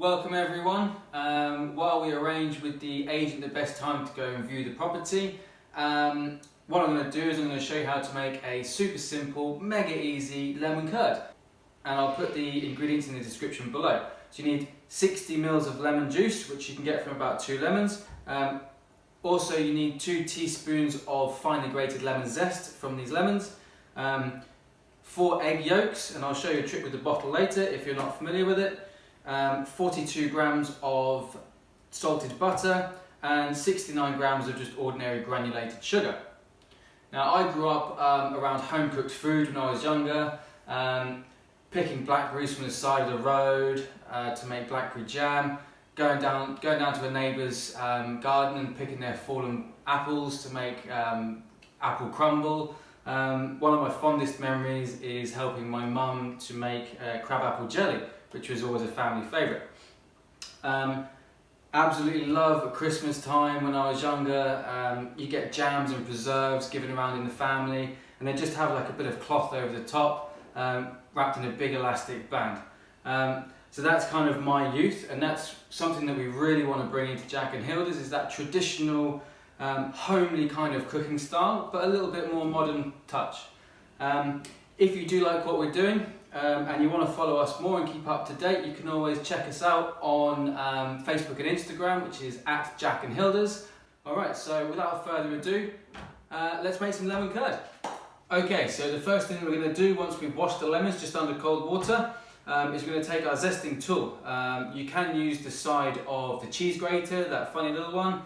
Welcome everyone. While we arrange with the agent the best time to go and view the property, what I'm going to do is I'm going to show you how to make a super simple, mega easy lemon curd. And I'll put the ingredients in the description below. So you need 60 ml of lemon juice, which you can get from about 2 lemons. Also you need 2 teaspoons of finely grated lemon zest from these lemons. 4 egg yolks, and I'll show you a trick with the bottle later if you're not familiar with it. 42 grams of salted butter and 69 grams of just ordinary granulated sugar. Now I grew up around home cooked food when I was younger, picking blackberries from the side of the road to make blackberry jam, going down to a neighbour's garden and picking their fallen apples to make apple crumble. One of my fondest memories is helping my mum to make crab apple jelly, which was always a family favourite. Absolutely love at Christmas time when I was younger. You get jams and preserves given around in the family, and they just have like a bit of cloth over the top, wrapped in a big elastic band. So that's kind of my youth, and that's something that we really want to bring into Jack and Hilda's, is that traditional homely kind of cooking style, but a little bit more modern touch. If you do like what we're doing and you want to follow us more and keep up to date, you can always check us out on Facebook and Instagram, which is @JackandHilda's. Alright, so without further ado, let's make some lemon curd. Okay, so the first thing we're going to do once we've washed the lemons just under cold water is we're going to take our zesting tool. You can use the side of the cheese grater, that funny little one,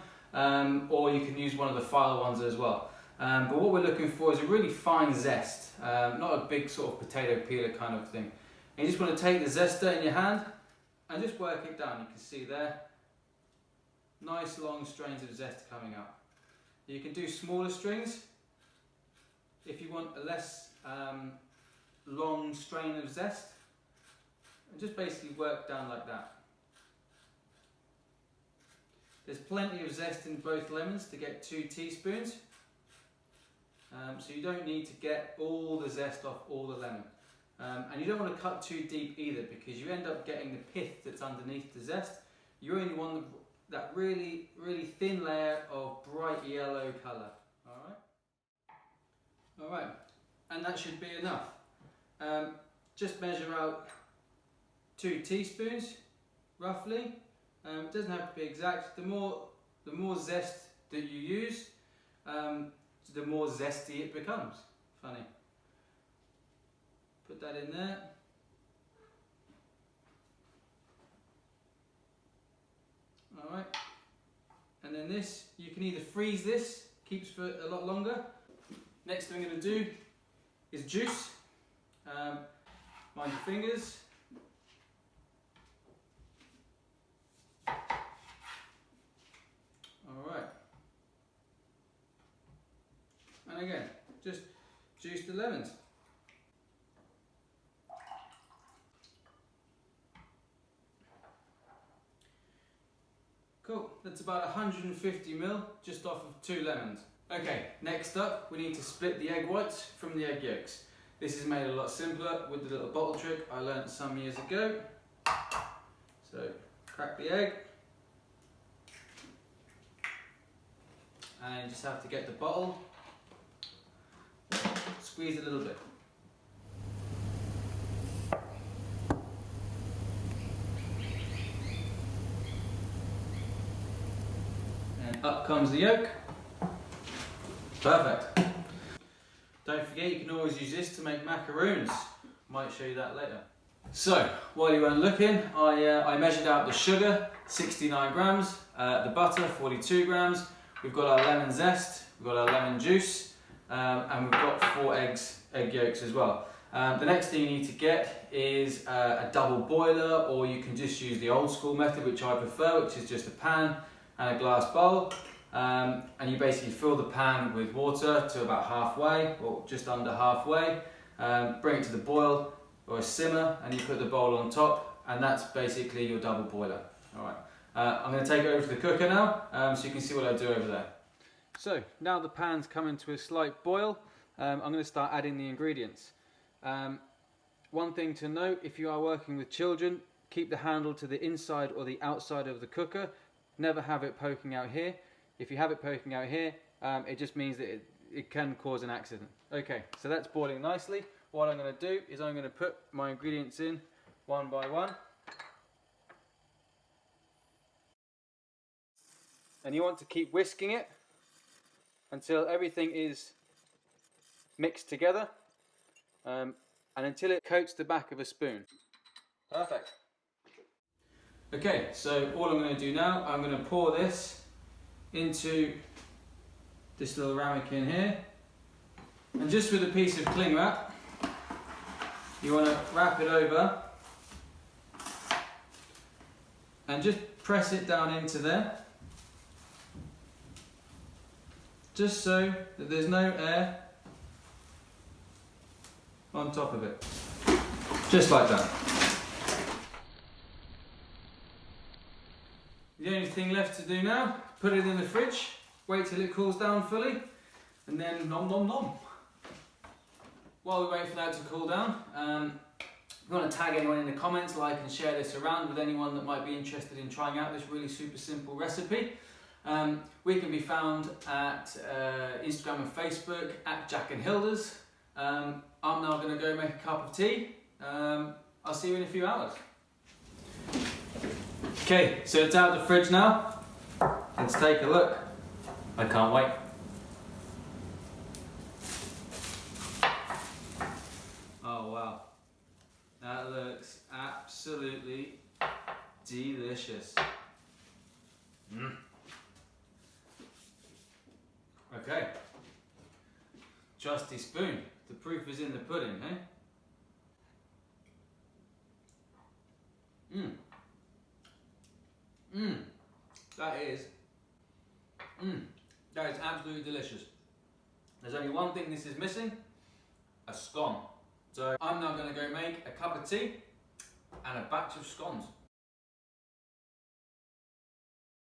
or you can use one of the file ones as well. But what we're looking for is a really fine zest, not a big sort of potato peeler kind of thing. And you just want to take the zester in your hand and just work it down. You can see there, nice long strains of zest coming out. You can do smaller strings if you want a less long strain of zest, and just basically work down like that. There's plenty of zest in both lemons to get 2 teaspoons. So you don't need to get all the zest off all the lemon. And you don't want to cut too deep either, because you end up getting the pith that's underneath the zest. You only want that really, really thin layer of bright yellow colour. Alright, and that should be enough. Just measure out 2 teaspoons, roughly. It doesn't have to be exact. The more zest that you use, the more zesty it becomes. Funny. Put that in there. Alright. And then this, you can either freeze this, keeps for a lot longer. Next thing I'm going to do is juice. Mind your fingers. Alright. And again, just juice the lemons. Cool, that's about 150 ml just off of 2 lemons. Okay, next up we need to split the egg whites from the egg yolks. This is made a lot simpler with the little bottle trick I learned some years ago. So, crack the egg. And you just have to get the bottle, squeeze a little bit. And up comes the yolk. Perfect. Don't forget, you can always use this to make macaroons. Might show you that later. So, while you weren't looking, I measured out the sugar, 69 grams, the butter, 42 grams. We've got our lemon zest, we've got our lemon juice, and we've got 4 egg yolks as well. The next thing you need to get is a double boiler, or you can just use the old school method, which I prefer, which is just a pan and a glass bowl. And you basically fill the pan with water to about halfway, or just under halfway. Bring it to the boil or a simmer, and you put the bowl on top, and that's basically your double boiler. All right. I'm going to take it over to the cooker now, so you can see what I do over there. So now the pan's coming to a slight boil, I'm going to start adding the ingredients. One thing to note, if you are working with children, keep the handle to the inside or the outside of the cooker. Never have it poking out here. If you have it poking out here, it just means that it can cause an accident. Okay, so that's boiling nicely. What I'm going to do is I'm going to put my ingredients in one by one. And you want to keep whisking it until everything is mixed together and until it coats the back of a spoon. Perfect. Okay, so all I'm going to do now, I'm going to pour this into this little ramekin here, and just with a piece of cling wrap, you want to wrap it over and just press it down into there, just so that there's no air on top of it. Just like that. The only thing left to do now, put it in the fridge, wait till it cools down fully, and then nom nom nom. While we wait for that to cool down, if you want to tag anyone in the comments, like and share this around with anyone that might be interested in trying out this really super simple recipe. We can be found at Instagram and Facebook at Jack and Hilda's. I'm now going to go make a cup of tea. I'll see you in a few hours. Okay, so it's out of the fridge now. Let's take a look. I can't wait. Oh wow, that looks absolutely delicious. Okay, trusty spoon. The proof is in the pudding, eh? That is absolutely delicious. There's only one thing this is missing, a scone. So I'm now going to go make a cup of tea and a batch of scones.